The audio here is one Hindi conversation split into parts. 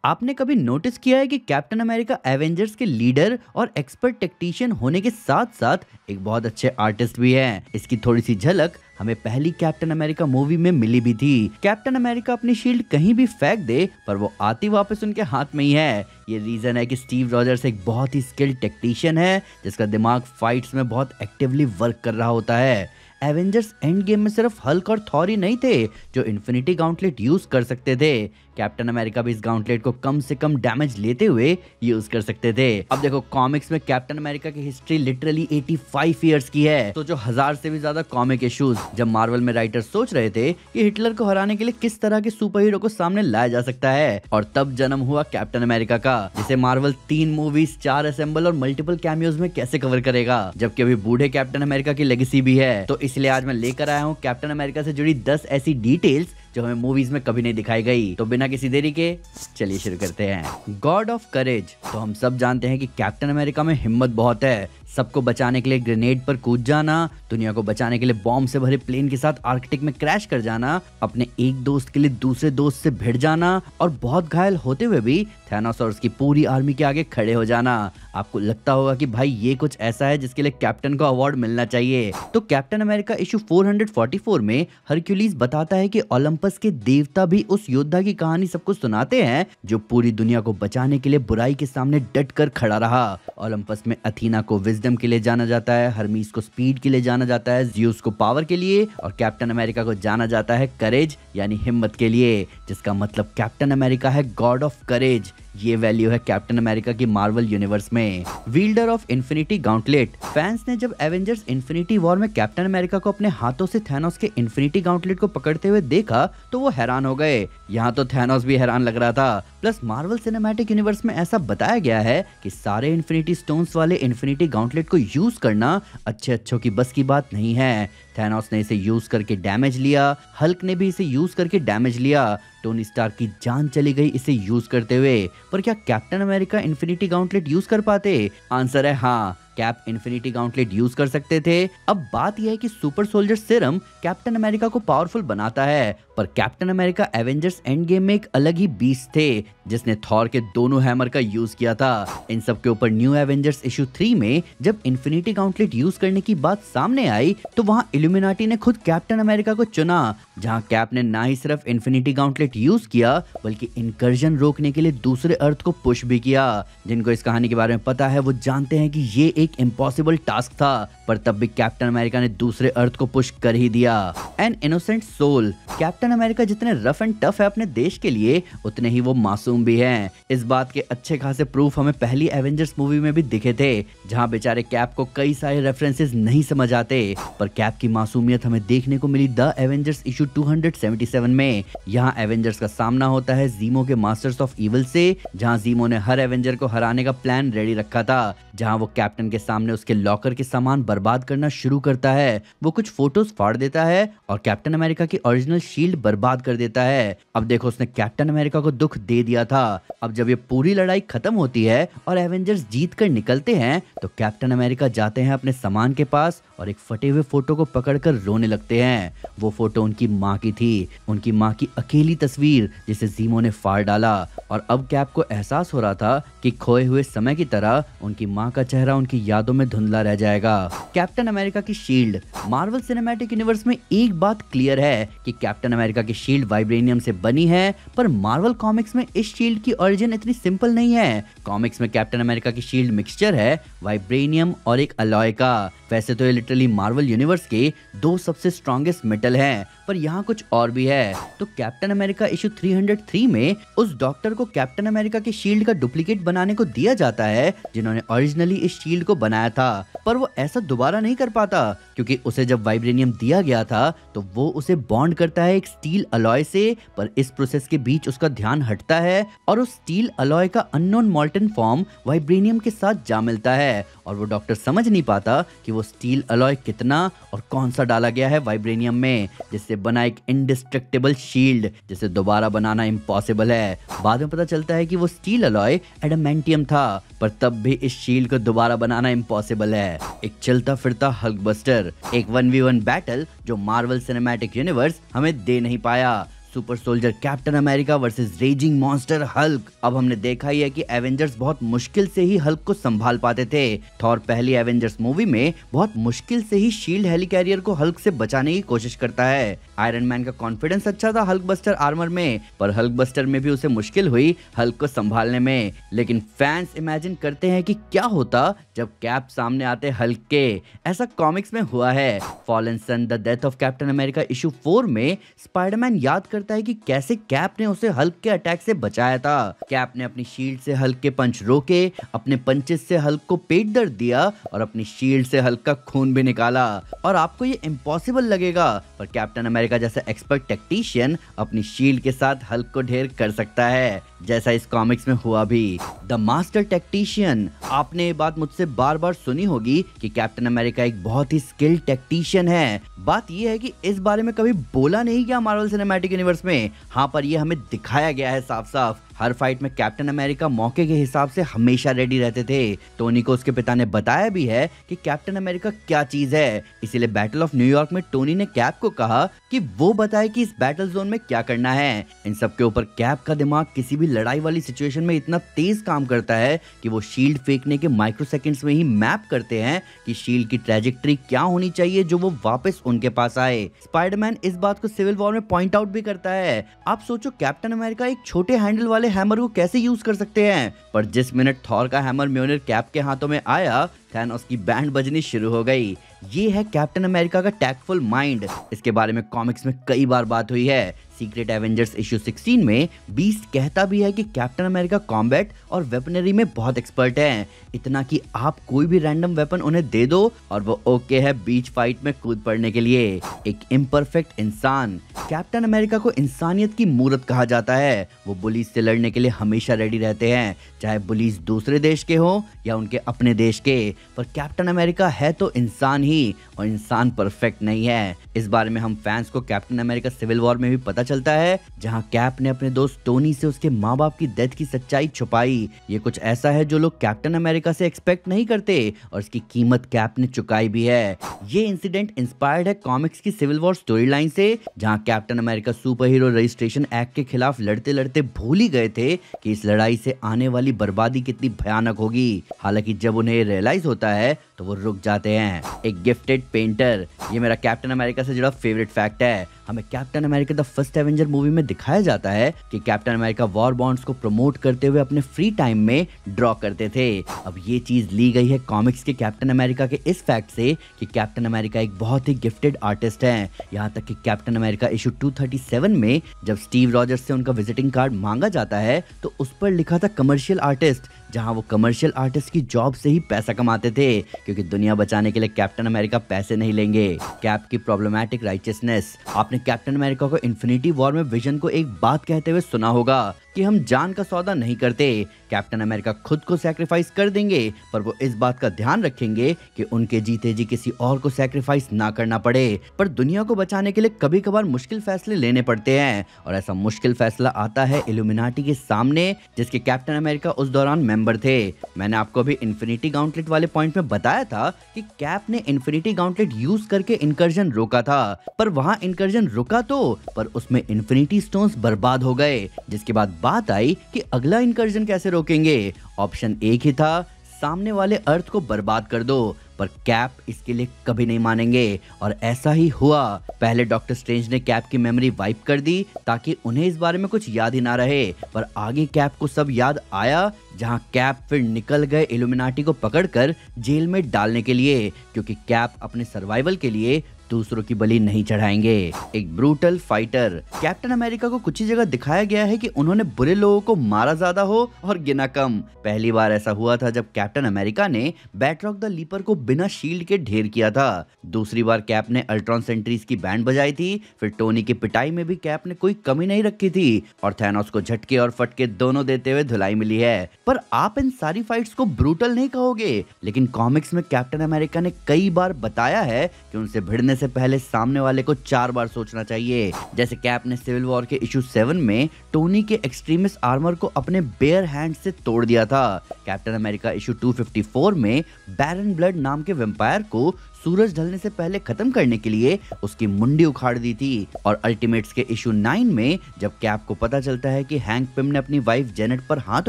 आपने कभी नोटिस किया है कि कैप्टन अमेरिका एवेंजर्स के लीडर और एक्सपर्ट टेक्नीशियन होने के साथ साथ एक बहुत अच्छे आर्टिस्ट भी हैं। इसकी थोड़ी सी झलक हमें पहली कैप्टन अमेरिका मूवी में मिली भी थी। कैप्टन अमेरिका अपनी शील्ड कहीं भी फेंक दे पर वो आती वापस उनके हाथ में ही है। ये रीजन है कि स्टीव रॉजर्स एक बहुत ही स्किल्ड टेक्नीशियन है जिसका दिमाग फाइट्स में बहुत एक्टिवली वर्क कर रहा होता है। एवेंजर्स एंड गेम में सिर्फ हल्क और थॉर ही नहीं थे जो इन्फिनिटी गाउंटलेट यूज कर सकते थे। कैप्टन अमेरिका भी इस गाउंटलेट को कम से कम डैमेज लेते हुए यूज कर सकते थे। अब देखो, कॉमिक्स में कैप्टन अमेरिका की हिस्ट्री लिटरली 85 इयर्स की है। तो जो 1000 से भी ज्यादा कॉमिक इश्यूज जब मार्वल में राइटर्स सोच रहे थे कि हिटलर को हराने के लिए किस तरह के सुपर हीरो को सामने लाया जा सकता है, और तब जन्म हुआ कैप्टन अमेरिका का, जिसे मार्वल 3 मूवीज, 4 असेंबल और मल्टीपल कैमियोज में कैसे कवर करेगा, जबकि अभी बूढ़े कैप्टन अमेरिका की लेगेसी भी है। तो इसलिए आज मैं लेकर आया हूँ कैप्टन अमेरिका से जुड़ी 10 ऐसी डिटेल्स जो हमें मूवीज में कभी नहीं दिखाई गई। तो बिना किसी देरी के चलिए शुरू करते हैं। God of courage. तो हम सब जानते हैं कि कैप्टन अमेरिका में हिम्मत बहुत है। सबको बचाने के लिए ग्रेनेड पर कूद जाना, दुनिया को बचाने के लिए बॉम्ब से भरे प्लेन के साथ आर्कटिक में क्रैश कर जाना, अपने एक दोस्त के लिए दूसरे दोस्त से भिड़ जाना और बहुत घायल होते हुए भी थैनोस और उसकी पूरी आर्मी के आगे खड़े हो जाना। आपको लगता होगा कि भाई ये कुछ ऐसा है जिसके लिए कैप्टन को अवार्ड मिलना चाहिए। तो कैप्टन अमेरिका इशू 444 में हरक्यूलिस बताता है कि ओलंपस के देवता भी उस योद्धा की कहानी सबको सुनाते हैं जो पूरी दुनिया को बचाने के लिए बुराई के सामने डट कर खड़ा रहा। ओलंपस में अथीना को विजडम के लिए जाना जाता है, हर्मीस को स्पीड के लिए जाना जाता है, ज़्यूस को पावर के लिए, और कैप्टन अमेरिका को जाना जाता है करेज यानी हिम्मत के लिए, जिसका मतलब कैप्टन अमेरिका है गॉड ऑफ करेज। ये वैल्यू है कैप्टन अमेरिका की मार्वल यूनिवर्स में। विल्डर ऑफ इन्फिनिटी गाउंटलेट। फैंस ने जब एवेंजर्स इन्फिनिटी वॉर में कैप्टन अमेरिका को अपने हाथों से थैनोस के इन्फिनिटी गाउंटलेट को पकड़ते हुए देखा तो वो हैरान हो गए। यहाँ तो थैनोस भी हैरान लग रहा था। प्लस मार्वल सिनेमैटिक यूनिवर्स में ऐसा बताया गया है कि सारे इन्फिनिटी स्टोन्स वाले इन्फिनिटी गाउंटलेट को यूज करना अच्छों की बस की बात नहीं है। थैनोस ने इसे यूज करके डैमेज लिया, हल्क ने भी इसे यूज करके डैमेज लिया, टोनी स्टार्क की जान चली गई इसे यूज करते हुए। पर क्या captain America infinity gauntlet use कर पाते? आंसर है हाँ, कैप इन्फिनिटी गाउंटलेट यूज कर सकते थे। अब बात यह है कि super soldier serum captain America को पावरफुल बनाता है, पर captain America Avengers end game में एक अलग ही बीस्ट थे जिसने थॉर के दोनों हैमर का यूज किया था। इन सब के ऊपर न्यू एवेंजर्स इशू 3 में जब इन्फिनिटी गाउंटलेट यूज करने की बात सामने आई तो वहां इल्यूमिनाटी ने खुद कैप्टन अमेरिका को चुना, जहां कैप ने ना ही सिर्फ इन्फिनिटी गाउंटलेट यूज किया बल्कि इनकर्जन रोकने के लिए दूसरे अर्थ को पुश भी किया। जिनको इस कहानी के बारे में पता है वो जानते हैं कि ये एक इम्पॉसिबल टास्क था, पर तब भी कैप्टन अमेरिका ने दूसरे अर्थ को पुश कर ही दिया। An innocent soul. Captain America जितने रफ एंड टफ है अपने देश के लिए उतने ही वो मासूम भी हैं। इस बात के अच्छे खासे प्रूफ हमें पहली एवेंजर्स मूवी में भी दिखे थे, जहां बेचारे कैप को कई सारे रेफरेंसेस नहीं समझ आते, पर कैप की मासूमियत हमें देखने को मिली द एवेंजर्स इशू 277 में। यहाँ एवेंजर्स का सामना होता है जीमो के मास्टर्स ऑफ इविल से, जहाँ जीमो ने हर एवेंजर को हराने का प्लान रेडी रखा था, जहाँ वो कैप्टन के सामने उसके लॉकर के सामान बर्बाद करना शुरू करता है। वो कुछ फोटोज फाड़ देता है और कैप्टन अमेरिका की ओरिजिनल शील्ड बर्बाद कर देता है। अब देखो, उसने कैप्टन अमेरिका को दुख दे दिया था। अब जब ये पूरी लड़ाई खत्म होती है और एवेंजर्स जीत कर निकलते हैं तो कैप्टन अमेरिका जाते हैं अपने सामान के पास और एक फटे हुए फोटो को पकड़कर रोने लगते हैं। वो फोटो उनकी माँ की थी, उनकी माँ की अकेली तस्वीर जिसे जीमो ने फाड़ डाला। और अब कैप को एहसास हो रहा था कि खोए हुए समय की तरह उनकी माँ का चेहरा उनकी यादों में धुंधला रह जाएगा। कैप्टन अमेरिका की शील्ड। मार्वल सिनेमैटिक यूनिवर्स में एक बात क्लियर है कि कैप्टन अमेरिका की शील्ड वाइब्रेनियम से बनी है, पर मार्वल कॉमिक्स में इस शील्ड की ओरिजिन इतनी सिंपल नहीं है। कॉमिक्स में कैप्टन अमेरिका की शील्ड मिक्सचर है वाइब्रेनियम और एक अलॉय का। वैसे तो ये लिटरली मार्वल यूनिवर्स के 2 सबसे स्ट्रॉन्गेस्ट मेटल हैं, पर यहाँ कुछ और भी है। तो कैप्टन अमेरिका इशू 303 में उस डॉक्टर को कैप्टन अमेरिका की शील्ड का डुप्लीकेट बनाने को दिया जाता है जिन्होंने ओरिजिनली इस शील्ड को बनाया था, पर वो ऐसा दोबारा नहीं कर पाता क्योंकि उसे जब वाइब्रेनियम दिया गया था तो वो उसे बॉन्ड करता है एक स्टील अलॉय से, पर इस प्रोसेस के बीच उसका ध्यान हटता है और उस स्टील अलॉय का अननोन मॉल्टन फॉर्म वाइब्रेनियम के साथ जा मिलता है, और वो डॉक्टर समझ नहीं पाता कि वो स्टील अलॉय कितना और कौन सा डाला गया है वाइब्रेनियम में, जिससे बना एक इंडिस्ट्रक्टेबल शील्ड जिसे दोबारा बनाना इम्पॉसिबल है। बाद में पता चलता है कि वो स्टील अलॉय एडामेंटियम था, पर तब भी इस शील्ड को दोबारा बनाना इम्पॉसिबल है। एक चलता फिरता हल्कबस्टर, एक 1v1 बैटल जो मार्वल सिनेमैटिक यूनिवर्स हमें दे नहीं पाया। Super soldier captain America versus raising monster Hulk. अब हमने देखा ही है कि एवेंजर्स बहुत मुश्किल से ही हल्क को संभाल पाते थे। थॉर पहली एवेंजर्स मूवी में बहुत मुश्किल से ही शील्ड हेलिकैरियर को हल्क से बचाने की कोशिश करता है। आयरन मैन का कॉन्फिडेंस अच्छा था हल्क बस्टर आर्मर में, पर हल्क बस्टर में भी उसे मुश्किल हुई हल्क को संभालने में। लेकिन फैंस इमेजिन करते हैं कि क्या होता जब कैप सामने आते हल्क के। ऐसा कॉमिक्स में हुआ है। Fallen son the death of captain America issue 4 में स्पाइडरमैन याद करता है कि कैसे कैप ने उसे हल्क के अटैक से बचाया था। कैप ने अपनी शील्ड से हल्क के पंच रोके, अपने पंचेस से हल्क को पेट दर्द दिया और अपनी शील्ड से हल्क का खून भी निकाला। और आपको ये इम्पॉसिबल लगेगा, पर कैप्टन अमेरिका जैसा एक्सपर्ट टेक्नीशियन अपनी शील्ड के साथ हल्क को ढेर कर सकता है, जैसा इस कॉमिक्स में हुआ भी। द मास्टर टेक्नीशियन, आपने ये बात मुझसे बार बार सुनी होगी कि कैप्टन अमेरिका एक बहुत ही स्किल्ड टेक्नीशियन है। बात यह है कि इस बारे में कभी बोला नहीं गया मार्वल सिनेमैटिक यूनिवर्स में। हाँ, पर यह हमें दिखाया गया है साफ साफ। हर फाइट में कैप्टन अमेरिका मौके के हिसाब से हमेशा रेडी रहते थे। टोनी को उसके पिता ने बताया भी है कि कैप्टन अमेरिका क्या चीज है, इसीलिए बैटल ऑफ न्यूयॉर्क में टोनी ने कैप को कहा कि वो बताए कि इस बैटल जोन में क्या करना है। इन सब के ऊपर कैप का दिमाग किसी भी लड़ाई वाली सिचुएशन में इतना तेज काम करता है कि वो शील्ड फेंकने के माइक्रो सेकंड्स में ही मैप करते हैं कि शील्ड की ट्रैजेक्टरी क्या होनी चाहिए जो वो वापस उनके पास आए। स्पाइडरमैन इस बात को सिविल वॉर में पॉइंट आउट भी करता है। आप सोचो कैप्टन अमेरिका एक छोटे हैंडल वाले हैमर को कैसे यूज कर सकते हैं, पर जिस मिनट थॉर का हैमर म्योनिर कैप के हाथों में आया, थैनोस की बैंड बजनी शुरू हो गई। ये है कैप्टन अमेरिका का टैक्टफुल माइंड। इसके बारे में कॉमिक्स में कई बार बात हुई है। सीक्रेट एवेंजर्स इशू 16 में बीस्ट कहता भी है कि कैप्टन अमेरिका कॉम्बैट और वेपनरी में बहुत एक्सपर्ट हैं, इतना कि आप कोई भी रैंडम वेपन उन्हें दे दो और वो ओके है बीच फाइट में कूद पड़ने के लिए। एक इम्परफेक्ट इंसान, कैप्टन अमेरिका को इंसानियत की मूरत कहा जाता है। वो बुलीज से लड़ने के लिए हमेशा रेडी रहते हैं, चाहे बुलीज दूसरे देश के हो या उनके अपने देश के। पर कैप्टन अमेरिका है तो इंसान ही, और इंसान परफेक्ट नहीं है। इस बारे में हम फैंस को कैप्टन अमेरिका सिविल वॉर में भी पता चलता है, जहां कैप ने अपने दोस्त टोनी से उसके माँ बाप की डेथ की सच्चाई छुपाई। ये कुछ ऐसा है जो लोग कैप्टन अमेरिका से एक्सपेक्ट नहीं करते, और इसकी कीमत कैप ने चुकाई भी है। ये इंसिडेंट इंस्पायर्ड है कॉमिक्स की सिविल वॉर स्टोरी लाइन से, जहां captain America super hero registration act के खिलाफ लड़ते लड़ते भूल ही गए थे कि इस लड़ाई से आने वाली बर्बादी कितनी भयानक होगी। हालांकि जब उन्हें रियलाइज होता है तो वो रुक जाते हैं। एक गिफ्टेड पेंटर, ये मेरा कैप्टन अमेरिका से जुड़ा फेवरेट फैक्ट है। हमें captain America the first Avenger movie में दिखाया जाता है कि कैप्टन अमेरिका वॉर बॉन्ड्स को प्रमोट करते हुए अपने फ्री टाइम में ड्रॉ करते थे। अब ये चीज ली गई है कॉमिक्स के कैप्टन अमेरिका के इस फैक्ट से कि कैप्टन अमेरिका एक बहुत ही गिफ्टेड आर्टिस्ट है। यहाँ तक कि कैप्टन अमेरिका इशू 237 में जब स्टीव रॉजर्स से उनका विजिटिंग कार्ड मांगा जाता है तो उस पर लिखा था कमर्शियल आर्टिस्ट, जहां वो कमर्शियल आर्टिस्ट की जॉब से ही पैसा कमाते थे, क्योंकि दुनिया बचाने के लिए कैप्टन अमेरिका पैसे नहीं लेंगे। कैप की प्रॉब्लमैटिक राइचियसनेस, आपने कैप्टन अमेरिका को इन्फिनिटी वॉर में विजन को एक बात कहते हुए सुना होगा कि हम जान का सौदा नहीं करते। कैप्टन अमेरिका खुद को सैक्रिफाइस कर देंगे, पर वो इस बात का ध्यान रखेंगे कि उनके जीते जी किसी और को सैक्रिफाइस ना करना पड़े। पर दुनिया को बचाने के लिए कभी कभार मुश्किल फैसले लेने पड़ते हैं, और ऐसा मुश्किल फैसला आता है इल्यूमिनाटी के सामने, जिसके कैप्टन अमेरिका उस दौरान मेंबर थे। मैंने आपको अभी इन्फिनिटी गाउंटलेट वाले पॉइंट में बताया था कि कैप ने इन्फिनिटी गाउंटलेट यूज करके इनकर्जन रोका था, पर वहां इनकर्जन रुका तो, पर उसमें इन्फिनिटी स्टोन्स बर्बाद हो गए। जिसके बाद बात आई कि अगला इनकर्जन कैसे रोकेंगे। ऑप्शन एक ही था, सामने वाले अर्थ को बर्बाद कर दो, पर कैप इसके लिए कभी नहीं मानेंगे, और ऐसा ही हुआ। पहले डॉक्टर स्ट्रेंज ने कैप की मेमोरी वाइप कर दी ताकि उन्हें इस बारे में कुछ याद ही ना रहे, पर आगे कैप को सब याद आया, जहां कैप फिर निकल गए इल्यूमिनाटी को पकड़कर जेल में डालने के लिए, क्योंकि कैप अपने सर्वाइवल के लिए दूसरों की बलि नहीं चढ़ाएंगे। एक ब्रूटल फाइटर, कैप्टन अमेरिका को कुछ ही जगह दिखाया गया है कि उन्होंने बुरे लोगों को मारा ज्यादा हो और गिना कम। पहली बार ऐसा हुआ था जब कैप्टन अमेरिका ने बैटरॉक द लीपर को बिना शील्ड के ढेर किया था। दूसरी बार कैप ने अल्ट्रॉन सेंट्रीज की बैंड बजाई थी। फिर टोनी की पिटाई में भी कैप ने कोई कमी नहीं रखी थी, और थैनोस को झटके और फटके दोनों देते हुए धुलाई मिली है। पर आप इन सारी फाइट्स को ब्रूटल नहीं कहोगे, लेकिन कॉमिक्स में कैप्टन अमेरिका ने कई बार बताया है कि उनसे भिड़ने से पहले सामने वाले को 4 बार सोचना चाहिए। जैसे कैप ने सिविल वॉर के इशू 7 में टोनी के एक्सट्रीमिस्ट आर्मर को अपने बेयर हैंड से तोड़ दिया था। कैप्टन अमेरिका इशू 254 में बैरन ब्लड नाम के वेम्पायर को सूरज ढलने से पहले खत्म करने के लिए उसकी मुंडी उखाड़ दी थी। और अल्टीमेट्स के इशू 9 में जब कैप को पता चलता है कि हैंक पिम ने अपनी वाइफ जेनेट पर हाथ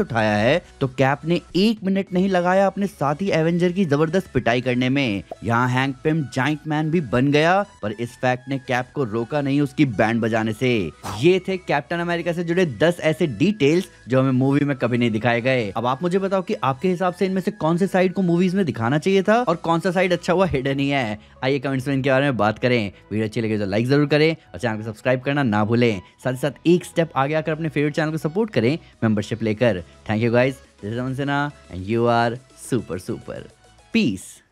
उठाया है, तो कैप ने 1 मिनट नहीं लगाया अपने साथी एवेंजर की जबरदस्त पिटाई करने में। यहाँ हैंक पिम जाइंट मैन भी बन गया, पर इस फैक्ट ने कैप को रोका नहीं उसकी बैंड बजाने से। ये थे कैप्टन अमेरिका से जुड़े 10 ऐसे डिटेल्स जो हमें मूवी में कभी नहीं दिखाए गए। अब आप मुझे बताओ कि आपके हिसाब से इनमें से कौन से साइड को मूवीज में दिखाना चाहिए था और कौन सा साइड अच्छा हुआ हिडन ही है। आइए कमेंट्स में इनके बारे में बात करें। वीडियो अच्छी लगे तो लाइक जरूर करें और चैनल को सब्सक्राइब करना ना भूलें। साथ ही साथ एक स्टेप आगे आकर अपने फेवरेट चैनल को सपोर्ट करें मेंबरशिप लेकर। Thank you guys, this is Aman Sinha and you are super super. Piece.